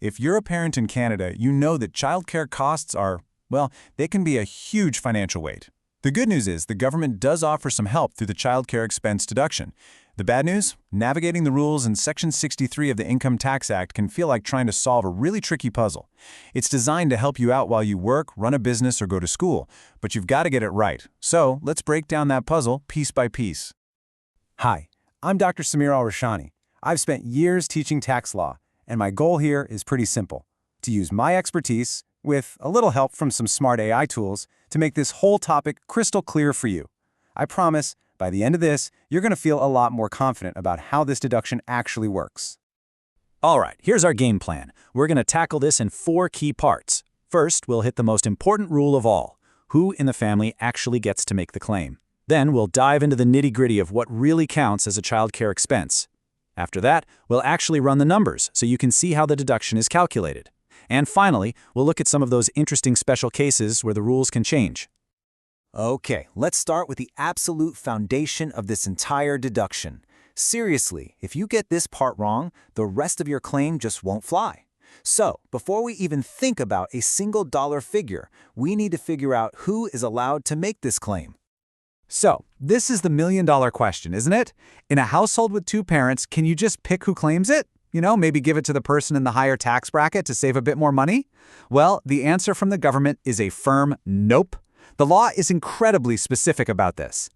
If you're a parent in Canada, you know that childcare costs are, well, they can be a huge financial weight. The good news is the government does offer some help through the childcare expense deduction. The bad news? Navigating the rules in Section 63 of the Income Tax Act can feel like trying to solve a really tricky puzzle. It's designed to help you out while you work, run a business, or go to school, but you've got to get it right. So let's break down that puzzle piece by piece. Hi, I'm Dr. Samir Al-Rashani. I've spent years teaching tax law, and my goal here is pretty simple: to use my expertise, with a little help from some smart AI tools, to make this whole topic crystal clear for you. I promise, by the end of this, you're going to feel a lot more confident about how this deduction actually works. All right, here's our game plan. We're going to tackle this in 4 key parts. First, we'll hit the most important rule of all: who in the family actually gets to make the claim. Then we'll dive into the nitty-gritty of what really counts as a childcare expense. After that, we'll actually run the numbers so you can see how the deduction is calculated. And finally, we'll look at some of those interesting special cases where the rules can change. Okay, let's start with the absolute foundation of this entire deduction. Seriously, if you get this part wrong, the rest of your claim just won't fly. So, before we even think about a single dollar figure, we need to figure out who is allowed to make this claim. So, this is the million-dollar question, isn't it? In a household with 2 parents, can you just pick who claims it? Maybe give it to the person in the higher tax bracket to save a bit more money? Well, the answer from the government is a firm nope. The law is incredibly specific about this.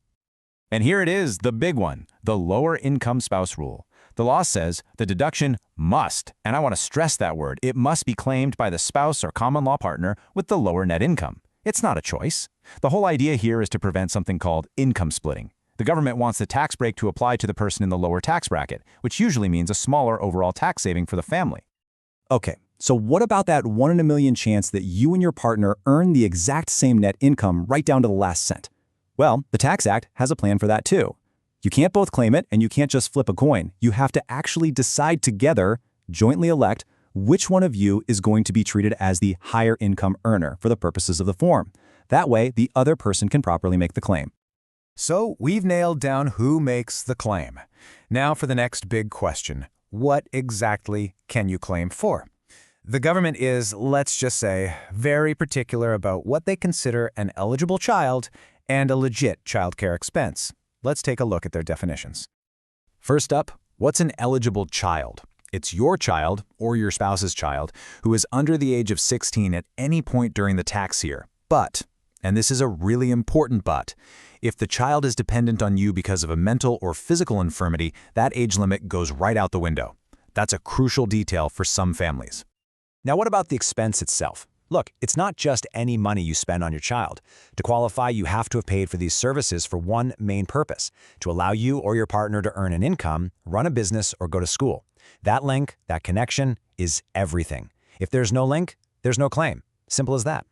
And here it is, the big one, the lower income spouse rule. The law says the deduction must, and I want to stress that word, it must be claimed by the spouse or common law partner with the lower net income. It's not a choice. The whole idea here is to prevent something called income splitting. The government wants the tax break to apply to the person in the lower tax bracket, which usually means a smaller overall tax saving for the family. Okay, so what about that 1 in a million chance that you and your partner earn the exact same net income right down to the last cent? Well, the Tax Act has a plan for that too. You can't both claim it, and you can't just flip a coin. You have to actually decide together, jointly elect, which one of you is going to be treated as the higher income earner for the purposes of the form. That way, the other person can properly make the claim. So, we've nailed down who makes the claim. Now for the next big question: what exactly can you claim for? The government is, let's just say, very particular about what they consider an eligible child and a legit childcare expense. Let's take a look at their definitions. First up, what's an eligible child? It's your child, or your spouse's child, who is under the age of 16 at any point during the tax year. But, and this is a really important but, if the child is dependent on you because of a mental or physical infirmity, that age limit goes right out the window. That's a crucial detail for some families. Now, what about the expense itself? Look, it's not just any money you spend on your child. To qualify, you have to have paid for these services for one main purpose: to allow you or your partner to earn an income, run a business, or go to school. That link, that connection, is everything. If there's no link, there's no claim. Simple as that.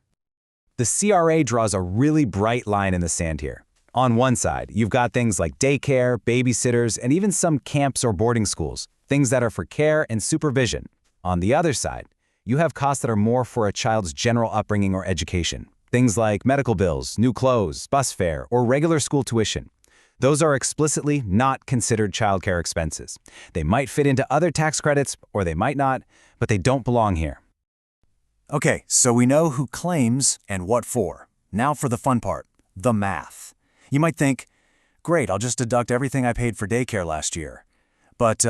The CRA draws a really bright line in the sand here. On one side, you've got things like daycare, babysitters, and even some camps or boarding schools, things that are for care and supervision. On the other side, you have costs that are more for a child's general upbringing or education, things like medical bills, new clothes, bus fare, or regular school tuition. Those are explicitly not considered childcare expenses. They might fit into other tax credits, or they might not, but they don't belong here. Okay, so we know who claims and what for. Now for the fun part, the math. You might think, great, I'll just deduct everything I paid for daycare last year. But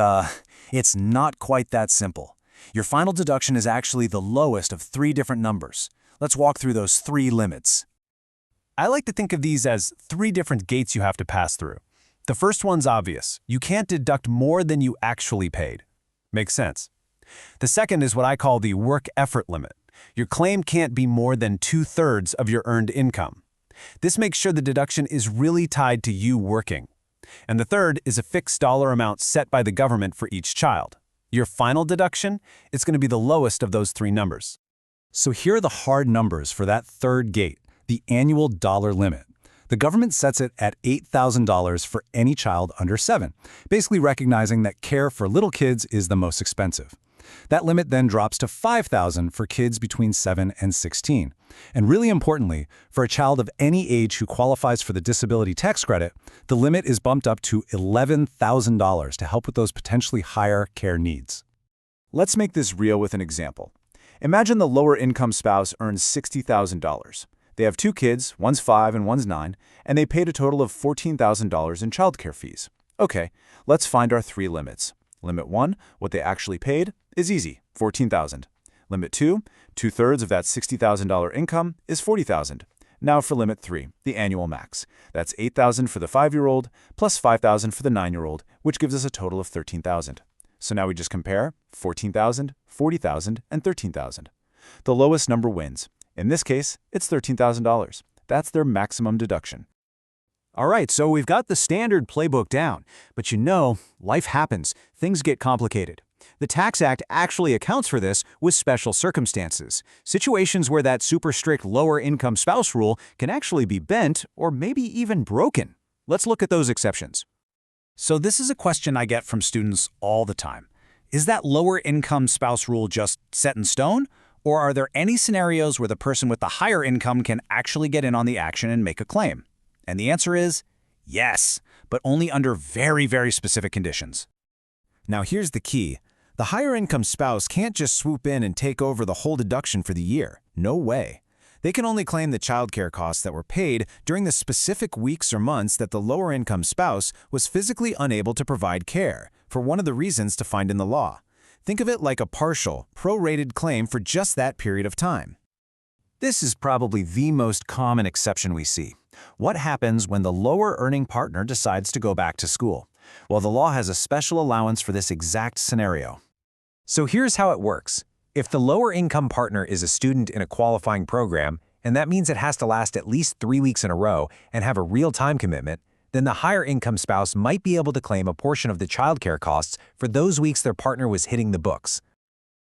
it's not quite that simple. Your final deduction is actually the lowest of 3 different numbers. Let's walk through those 3 limits. I like to think of these as 3 different gates you have to pass through. The first one's obvious. You can't deduct more than you actually paid. Makes sense. The second is what I call the work effort limit. Your claim can't be more than 2/3 of your earned income. This makes sure the deduction is really tied to you working. And the third is a fixed dollar amount set by the government for each child. Your final deduction is going to be the lowest of those 3 numbers. So here are the hard numbers for that third gate, the annual dollar limit. The government sets it at $8,000 for any child under 7, basically recognizing that care for little kids is the most expensive. That limit then drops to $5,000 for kids between 7 and 16. And really importantly, for a child of any age who qualifies for the disability tax credit, the limit is bumped up to $11,000 to help with those potentially higher care needs. Let's make this real with an example. Imagine the lower-income spouse earns $60,000. They have 2 kids, one's 5 and one's 9, and they paid a total of $14,000 in childcare fees. Okay, let's find our 3 limits. Limit 1, what they actually paid, is easy, $14,000. Limit 2, 2/3 of that $60,000 income is $40,000. Now for limit 3, the annual max. That's $8,000 for the 5-year-old plus $5,000 for the 9-year-old, which gives us a total of $13,000. So now we just compare $14,000, $40,000, and $13,000. The lowest number wins. In this case, it's $13,000. That's their maximum deduction. All right, so we've got the standard playbook down. But life happens. Things get complicated. The Tax Act actually accounts for this with special circumstances. Situations where that super strict lower-income spouse rule can actually be bent or maybe even broken. Let's look at those exceptions. So this is a question I get from students all the time. Is that lower-income spouse rule just set in stone? Or are there any scenarios where the person with the higher income can actually get in on the action and make a claim? And the answer is yes, but only under very, very specific conditions. Now here's the key. The higher-income spouse can't just swoop in and take over the whole deduction for the year. No way. They can only claim the childcare costs that were paid during the specific weeks or months that the lower-income spouse was physically unable to provide care, for one of the reasons defined in the law. Think of it like a partial, prorated claim for just that period of time. This is probably the most common exception we see. What happens when the lower-earning partner decides to go back to school? Well, the law has a special allowance for this exact scenario. So here's how it works. If the lower-income partner is a student in a qualifying program, and that means it has to last at least 3 weeks in a row and have a real time commitment, then the higher-income spouse might be able to claim a portion of the childcare costs for those weeks their partner was hitting the books.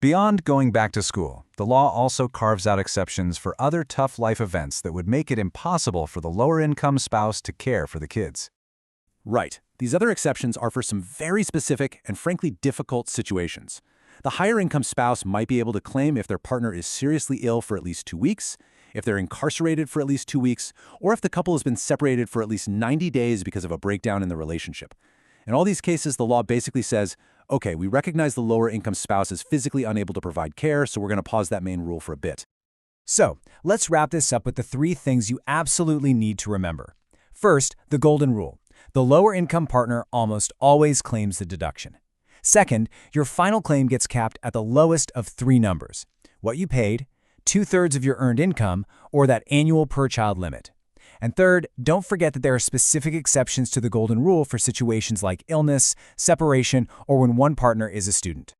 Beyond going back to school, the law also carves out exceptions for other tough life events that would make it impossible for the lower-income spouse to care for the kids. Right. These other exceptions are for some very specific and frankly difficult situations. The higher-income spouse might be able to claim if their partner is seriously ill for at least 2 weeks, if they're incarcerated for at least 2 weeks, or if the couple has been separated for at least 90 days because of a breakdown in the relationship. In all these cases, the law basically says, okay, we recognize the lower-income spouse is physically unable to provide care, so we're going to pause that main rule for a bit. So, let's wrap this up with the 3 things you absolutely need to remember. First, the golden rule. The lower-income partner almost always claims the deduction. Second, your final claim gets capped at the lowest of 3 numbers: what you paid, 2/3 of your earned income, or that annual per-child limit. And third, don't forget that there are specific exceptions to the golden rule for situations like illness, separation, or when one partner is a student.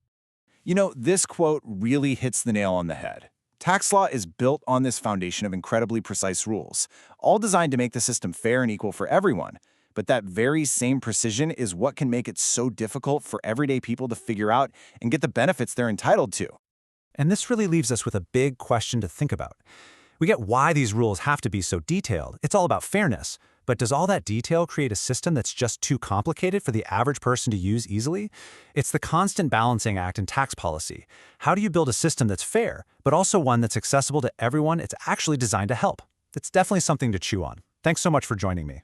This quote really hits the nail on the head. Tax law is built on this foundation of incredibly precise rules, all designed to make the system fair and equal for everyone. But that very same precision is what can make it so difficult for everyday people to figure out and get the benefits they're entitled to. And this really leaves us with a big question to think about. We get why these rules have to be so detailed. It's all about fairness. But does all that detail create a system that's just too complicated for the average person to use easily? It's the constant balancing act in tax policy. How do you build a system that's fair, but also one that's accessible to everyone it's actually designed to help? It's definitely something to chew on. Thanks so much for joining me.